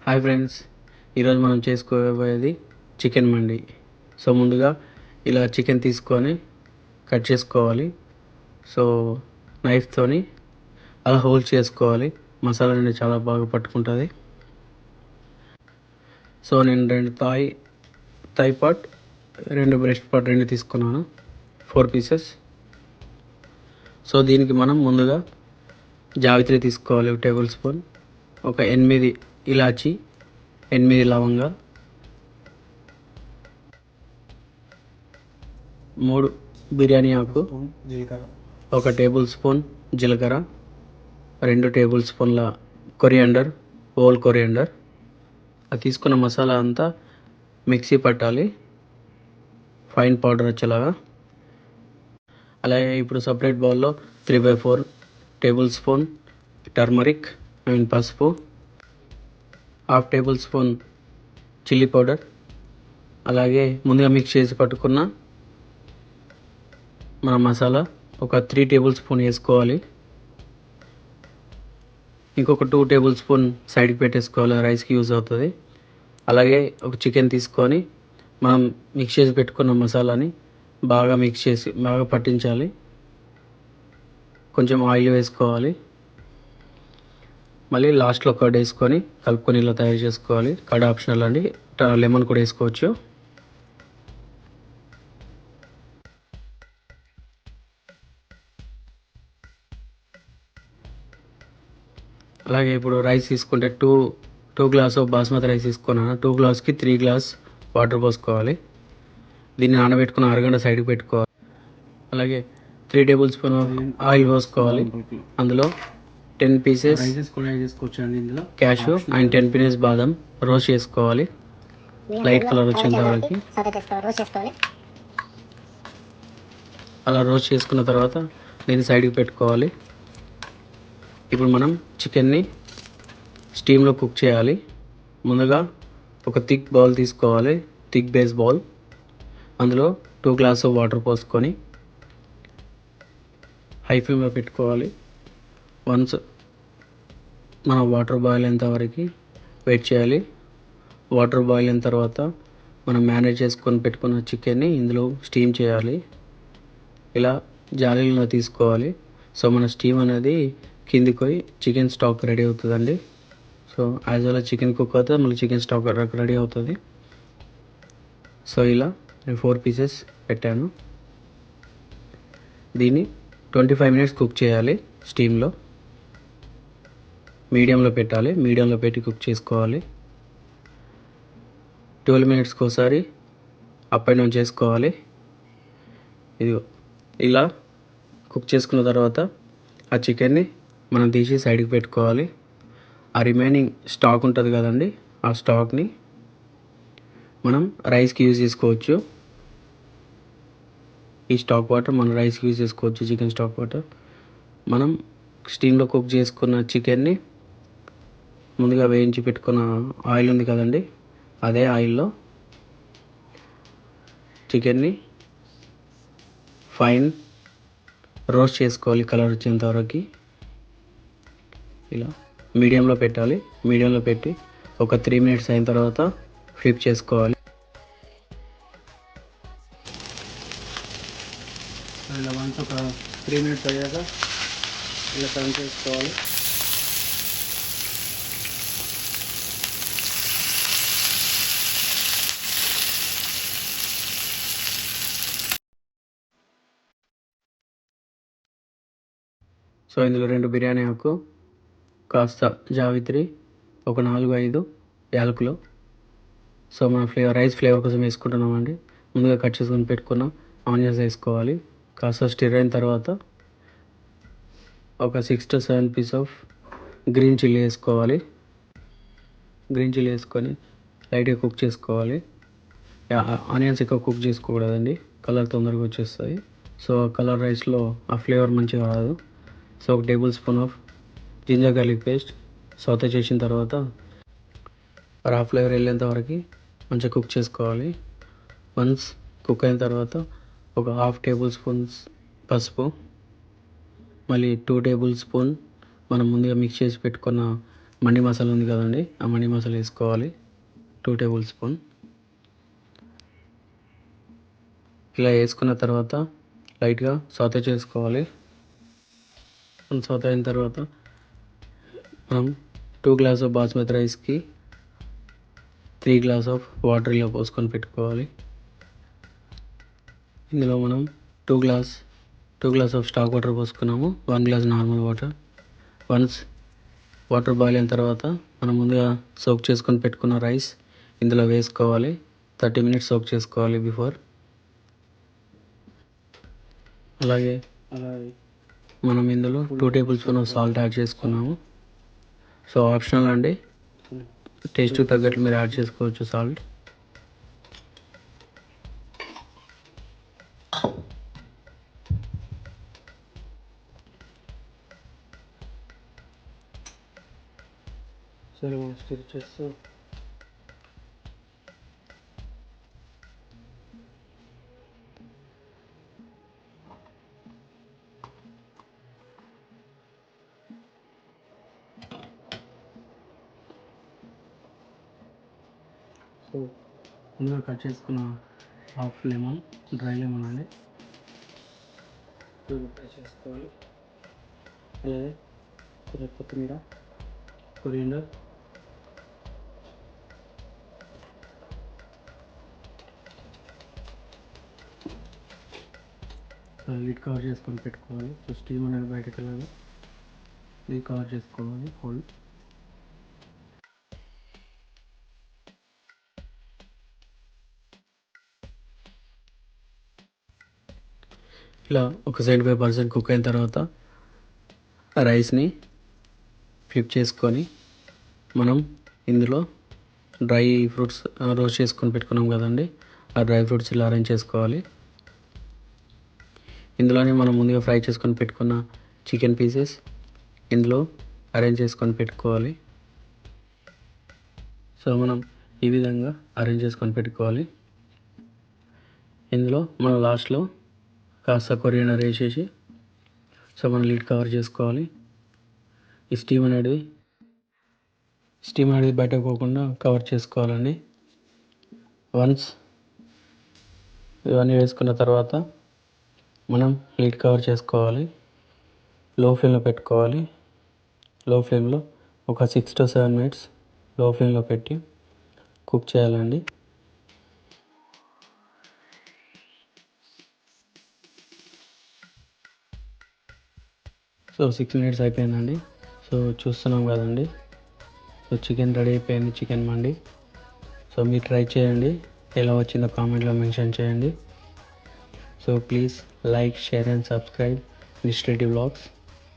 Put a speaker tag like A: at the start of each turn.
A: Hi friends, ఈరోజు మనం చేసుకోబోయేది chicken mandi. So ముందుగా ఇలా చికెన్ తీసుకొని కట్ చేసుకోవాలి. సో నైఫ్తోని అలా హోల్డ్ చేసుకోవాలి. మసాలా అనేది చాలా బాగా పట్టుకుంటుంది. సో నేను 2 థై పార్ట్, 2 బ్రెస్ట్ పార్ట్ 2 తీసుకున్నాను, 4 పీసెస్. సో దీనికి మనం ముందుగా జావిత్రి తీసుకోవాలి, 1 టేబుల్ స్పూన్, ఒక 8 ఇలాచి, 8 లవంగా, 3 బిర్యానీ ఆకు, 1 టేబుల్ స్పూన్ జీలకర్ర, 2 టేబుల్ స్పూన్ల కొరియాండర్, హోల్ కొరియాండర్. అది తీసుకున్న మసాలా అంతా మిక్సీ పట్టాలి, ఫైన్ పౌడర్ వచ్చేలాగా. అలాగే ఇప్పుడు సపరేట్ బౌల్లో 3/4 టేబుల్ స్పూన్ టర్మరిక్ అండ్ పసుపు, 1/2 టేబుల్ స్పూన్ చిల్లీ పౌడర్, అలాగే ముందుగా మిక్స్ చేసి పట్టుకున్న మన మసాలా ఒక 3 టేబుల్ స్పూన్ వేసుకోవాలి. ఇంకొక 2 టేబుల్ స్పూన్ సైడ్కి పెట్టేసుకోవాలి, రైస్కి యూజ్ అవుతుంది. అలాగే ఒక చికెన్ తీసుకొని మనం మిక్స్ చేసి పెట్టుకున్న మసాలాని బాగా మిక్స్ చేసి బాగా పట్టించాలి. కొంచెం ఆయిల్ వేసుకోవాలి. మళ్ళీ లాస్ట్లో కర్డ్ వేసుకొని కలుపుకొని ఇలా తయారు చేసుకోవాలి. కర్డ్ ఆప్షనల్ అండి, లెమన్ కూడా వేసుకోవచ్చు. అలాగే ఇప్పుడు రైస్ తీసుకుంటే two glass of basmati rice తీసుకున్నాను. 2 గ్లాస్కి 3 గ్లాస్ వాటర్ పోసుకోవాలి. దీన్ని నానబెట్టుకుని అరగంట సైడ్కి పెట్టుకోవాలి. అలాగే 3 టేబుల్ స్పూన్ ఆయిల్ పోసుకోవాలి. అందులో 10 పీసెస్ క్యాషు అండ్ 10 పీసెస్ బాదం రోస్ట్ చేసుకోవాలి. లైట్ కలర్ వచ్చేంత వరకు అలా రోస్ట్ చేసుకున్న తర్వాత దీన్ని సైడ్కి పెట్టుకోవాలి. ఇప్పుడు మనం చికెన్ని స్టీమ్లో కుక్ చేయాలి. ముందుగా ఒక థిక్ బౌల్ తీసుకోవాలి, థిక్ బేస్ బౌల్. అందులో 2 గ్లాస్ ఆఫ్ వాటర్ పోసుకొని హై ఫ్లేమ్లో పెట్టుకోవాలి. వన్స్ మన వాటర్ బాయిల్ అయ్యేంత వరకు వెయిట్ చేయాలి. వాటర్ బాయిల్ అయిన తర్వాత మనం మ్యారినేట్ చేసుకొని పెట్టుకున్న చికెన్ని ఇందులో స్టీమ్ చేయాలి. ఇలా జాలీలో తీసుకోవాలి. సో మన స్టీమ్ అనేది కిందికి పోయి చికెన్ స్టాక్ రెడీ అవుతుందండి. So as well chicken cook అవుతుంది, మళ్ళీ చికెన్ స్టాక్ రెడీ అవుతుంది. సో ఇలా నేను 4 పీసెస్ పెట్టాను. దీన్ని 25 మినిట్స్ కుక్ చేయాలి స్టీమ్లో. మీడియంలో పెట్టాలి, మీడియంలో పెట్టి కుక్ చేసుకోవాలి. 12 మినిట్స్కి ఒకసారి అప్ అండ్ డౌన్ చేసుకోవాలి. ఇది ఇలా కుక్ చేసుకున్న తర్వాత ఆ చికెన్ని మనం తీసి సైడ్కి పెట్టుకోవాలి. ఆ రిమైనింగ్ స్టాక్ ఉంటుంది కదండి, ఆ స్టాక్ని మనం రైస్కి యూజ్ చేసుకోవచ్చు. ఈ స్టాక్ వాటర్ మనం రైస్కి యూజ్ చేసుకోవచ్చు. చికెన్ స్టాక్ వాటర్ మనం స్టీమ్లో కుక్ చేసుకున్న చికెన్ని ముందుగా వేయించి పెట్టుకున్న ఆయిల్ ఉంది కదండి, అదే ఆయిల్లో చికెన్ని ఫైన్ రోస్ట్ చేసుకోవాలి కలర్ వచ్చేంత వరకు. ఇలా మీడియంలో పెట్టాలి. మీడియంలో పెట్టి ఒక 3 మినిట్స్ అయిన తర్వాత ఫ్లిప్ చేసుకోవాలి. ఇలా వన్స్ ఒక 3 మినిట్స్ అయ్యాక ఇలా టర్న్ చేసుకోవాలి. సో ఇందులో 2 బిర్యానీ ఆకు, కాస్త జావిత్రి, ఒక 4-5 యాలకులు. సో మన రైస్ ఫ్లేవర్ కోసం వేసుకుంటున్నామండి. ముందుగా కట్ చేసుకొని పెట్టుకున్న ఆనియన్స్ వేసుకోవాలి. కాస్త స్టిర్ అయిన తర్వాత ఒక 6 to 7 piece of green chilli వేసుకోవాలి. గ్రీన్ చిల్లీ వేసుకొని లైట్గా కుక్ చేసుకోవాలి. ఆనియన్స్ ఎక్కువ కుక్ చేసుకోకూడదండి, కలర్ తొందరగా వచ్చేస్తాయి. సో కలర్ రైస్లో ఆ ఫ్లేవర్ మంచిగా రాదు. So 1 tablespoon of ginger garlic paste saute చేసిన తర్వాత రా ఫ్లేవర్ వెళ్ళేంత వరకు మంచిగా కుక్ చేసుకోవాలి. వన్స్ కుక్ అయిన తర్వాత ఒక 1/2 టేబుల్ స్పూన్స్ పసుపు, మళ్ళీ 2 టేబుల్ స్పూన్ మనం ముందుగా మిక్స్ చేసి పెట్టుకున్న మండి మసాలా ఉంది కదండి, ఆ మండి మసాలా వేసుకోవాలి 2 టేబుల్ స్పూన్. ఇలా వేసుకున్న తర్వాత లైట్గా సాతే చేసుకోవాలి. సాతే అయిన తర్వాత మనం 2 గ్లాస్ ఆఫ్ బాస్మతి రైస్కి 3 గ్లాస్ ఆఫ్ వాటర్ ఇలా పోసుకొని పెట్టుకోవాలి. ఇందులో మనం 2 గ్లాస్ ఆఫ్ స్టాక్ వాటర్ పోసుకున్నాము, 1 glass normal water. Once water boil అయిన తర్వాత మనం ముందుగా సోక్ చేసుకొని పెట్టుకున్న రైస్ ఇందులో వేసుకోవాలి. 30 మినిట్స్ సోక్ చేసుకోవాలి బిఫోర్. అలాగే మనం ఇందులో 2 table spoon of salt add చేసుకున్నాము. సో ఆప్షనల్ అండి, టేస్ట్కి తగ్గట్లు మీరు యాడ్ చేసుకోవచ్చు సాల్ట్. సరే స్టిర్ చేస్తూ ముందుగా కట్ చేసుకున్న హాఫ్ లెమన్, డ్రై లెమన్ అండి ఫ్రై చేసుకోవాలి. అలాగే కొద్దిగా కొత్తిమీర, కొరియండర్, లిడ్ కవర్ చేసుకొని పెట్టుకోవాలి. సో స్టీమ్ అనేది బయటకు వెళ్ళాలి. లిడ్ కవర్ చేసుకోవాలి హోల్. ఇలా ఒక 75% కుక్ అయిన తర్వాత రైస్ని ఫ్లిప్ చేసుకొని మనం ఇందులో డ్రై ఫ్రూట్స్ రోస్ట్ చేసుకొని పెట్టుకున్నాం కదండి, ఆ డ్రై ఫ్రూట్స్ ఇలా అరేంజ్ చేసుకోవాలి. ఇందులోనే మనం ముందుగా ఫ్రై చేసుకొని పెట్టుకున్న చికెన్ పీసెస్ ఇందులో అరేంజ్ చేసుకొని పెట్టుకోవాలి. సో మనం ఈ విధంగా అరేంజ్ చేసుకొని పెట్టుకోవాలి. ఇందులో మనం లాస్ట్లో కాస్త కొరియండర్ వేసేసి సో మనం లిడ్ కవర్ చేసుకోవాలి. ఈ స్టీమ్ అనేది బయటకు పోకుండా కవర్ చేసుకోవాలండి. వన్స్ ఇవన్నీ వేసుకున్న తర్వాత మనం లిడ్ కవర్ చేసుకోవాలి. లో ఫ్లేమ్లో పెట్టుకోవాలి. లో ఫ్లేమ్లో ఒక 6 to 7 minutes లో ఫ్లేమ్లో పెట్టి కుక్ చేయాలండి. సో 6 minutes అయిపోయిందండి. సో చూస్తున్నాం కదండి, సో చికెన్ రెడీ అయిపోయింది, చికెన్ మండి. సో మీరు ట్రై చేయండి, ఎలా వచ్చిందో కామెంట్లో మెన్షన్ చేయండి. So please like, share and subscribe Nishreddy vlogs.